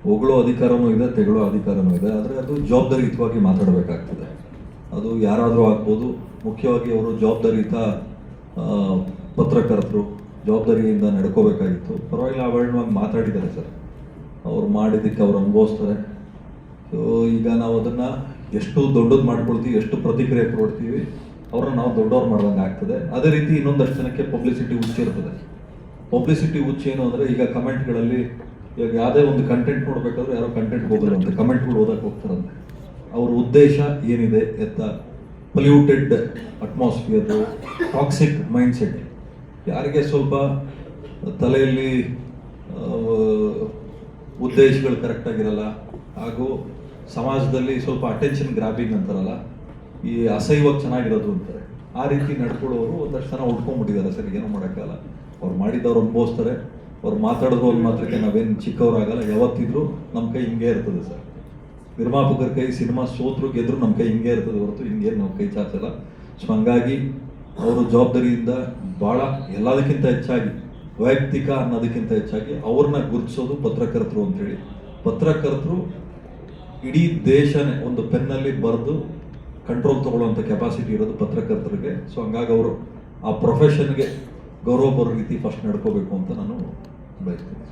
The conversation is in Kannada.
ಹೊಗಳೋ ಅಧಿಕಾರನೂ ಇದೆ, ತೆಗಳೋ ಅಧಿಕಾರನೂ ಇದೆ. ಆದರೆ ಅದು ಜವಾಬ್ದಾರಿಯುತವಾಗಿ ಮಾತಾಡಬೇಕಾಗ್ತದೆ. ಅದು ಯಾರಾದರೂ ಆಗ್ಬೋದು. ಮುಖ್ಯವಾಗಿ ಅವರು ಜವಾಬ್ದಾರಿಯುತ ಪತ್ರಕರ್ತರು ಜವಾಬ್ದಾರಿಯಿಂದ ನಡ್ಕೋಬೇಕಾಗಿತ್ತು. ಪರವಾಗಿಲ್ಲ, ಅವೇಳವಾಗಿ ಮಾತಾಡಿದ್ದಾರೆ ಸರ್. ಅವ್ರು ಮಾಡಿದ್ದಕ್ಕೆ ಅವ್ರು ಅನುಭವಿಸ್ತಾರೆ. ಸೊ ಈಗ ನಾವು ಅದನ್ನು ಎಷ್ಟು ದೊಡ್ಡದು ಮಾಡ್ಕೊಳ್ತೀವಿ, ಎಷ್ಟು ಪ್ರತಿಕ್ರಿಯೆ ಕೊಡ್ತೀವಿ, ಅವ್ರನ್ನ ನಾವು ದೊಡ್ಡವ್ರು ಮಾಡ್ದಂಗೆ ಆಗ್ತದೆ. ಅದೇ ರೀತಿ ಇನ್ನೊಂದಷ್ಟು ಜನಕ್ಕೆ ಪಬ್ಲಿಸಿಟಿ ಹುಚ್ಚಿರ್ತದೆ. ಪಬ್ಲಿಸಿಟಿ ಹುಚ್ಚು ಏನು ಅಂದರೆ, ಈಗ ಕಮೆಂಟ್ಗಳಲ್ಲಿ ಇವಾಗ ಯಾವುದೇ ಒಂದು ಕಂಟೆಂಟ್ ನೋಡಬೇಕಾದ್ರೆ ಯಾರೋ ಕಂಟೆಂಟ್ ಹೋಗಲ್ಲಂತೆ, ಕಮೆಂಟ್ಗಳು ಓದಕ್ಕೆ ಹೋಗ್ತಾರಂತೆ. ಅವ್ರ ಉದ್ದೇಶ ಏನಿದೆ ಎತ್ತ ಪೊಲ್ಯೂಟೆಡ್ ಅಟ್ಮಾಸ್ಫಿಯರು, ಟಾಕ್ಸಿಕ್ ಮೈಂಡ್ಸೆಟ್. ಯಾರಿಗೆ ಸ್ವಲ್ಪ ತಲೆಯಲ್ಲಿ ಉದ್ದೇಶಗಳು ಕರೆಕ್ಟಾಗಿರಲ್ಲ, ಹಾಗೂ ಸಮಾಜದಲ್ಲಿ ಸ್ವಲ್ಪ ಅಟೆನ್ಷನ್ ಗ್ರಾಬಿಂಗ್ ಅಂತಾರಲ್ಲ, ಈ ಅಸಹ್ಯವಾಗಿ ಚೆನ್ನಾಗಿರೋದು ಅಂತಾರೆ, ಆ ರೀತಿ ನಡ್ಕೊಳ್ಳೋರು ಒಂದಷ್ಟು ಜನ ಉಟ್ಕೊಂಡ್ಬಿಟ್ಟಿದ್ದಾರೆ ಸರ್. ಏನೂ ಮಾಡೋಕ್ಕಲ್ಲ. ಅವ್ರು ಮಾಡಿದ್ದವ್ರು ಅನುಭವಿಸ್ತಾರೆ. ಅವ್ರು ಮಾತಾಡಿದ್ರು ಒಂದು ಮಾತ್ರಕ್ಕೆ ನಾವೇನು ಚಿಕ್ಕವರಾಗಲ್ಲ. ಯಾವತ್ತಿದ್ರು ನಮ್ಮ ಕೈ ಹಿಂಗೆ ಇರ್ತದೆ ಸರ್. ನಿರ್ಮಾಪಕರ ಕೈ ಸಿನಿಮಾ ಸೋತ್ರು ಗೆದ್ರು ನಮ್ಮ ಕೈ ಹಿಂಗೆ ಇರ್ತದೆ ಹೊರತು ಹಿಂಗೇನು ನಾವು ಕೈ ಚಾಚಲ್ಲ. ಸೊ ಹಂಗಾಗಿ ಅವರು ಜವಾಬ್ದಾರಿಯಿಂದ ಭಾಳ ಎಲ್ಲದಕ್ಕಿಂತ ಹೆಚ್ಚಾಗಿ ವೈಯಕ್ತಿಕ ಅನ್ನೋದಕ್ಕಿಂತ ಹೆಚ್ಚಾಗಿ ಅವ್ರನ್ನ ಗುರುತಿಸೋದು ಪತ್ರಕರ್ತರು ಅಂತೇಳಿ. ಪತ್ರಕರ್ತರು ಇಡೀ ದೇಶನೇ ಒಂದು ಪೆನ್ನಲ್ಲಿ ಬರೆದು ಕಂಟ್ರೋಲ್ ತೊಗೊಳ್ಳೋವಂಥ ಕೆಪಾಸಿಟಿ ಇರೋದು ಪತ್ರಕರ್ತರಿಗೆ. ಸೊ ಹಂಗಾಗಿ ಅವರು ಆ ಪ್ರೊಫೆಷನ್ಗೆ ಗೌರವ ಬರೋ ರೀತಿ ಫಸ್ಟ್ ನಡ್ಕೋಬೇಕು ಅಂತ ನಾನು ಬಯಸ್ತೀನಿ.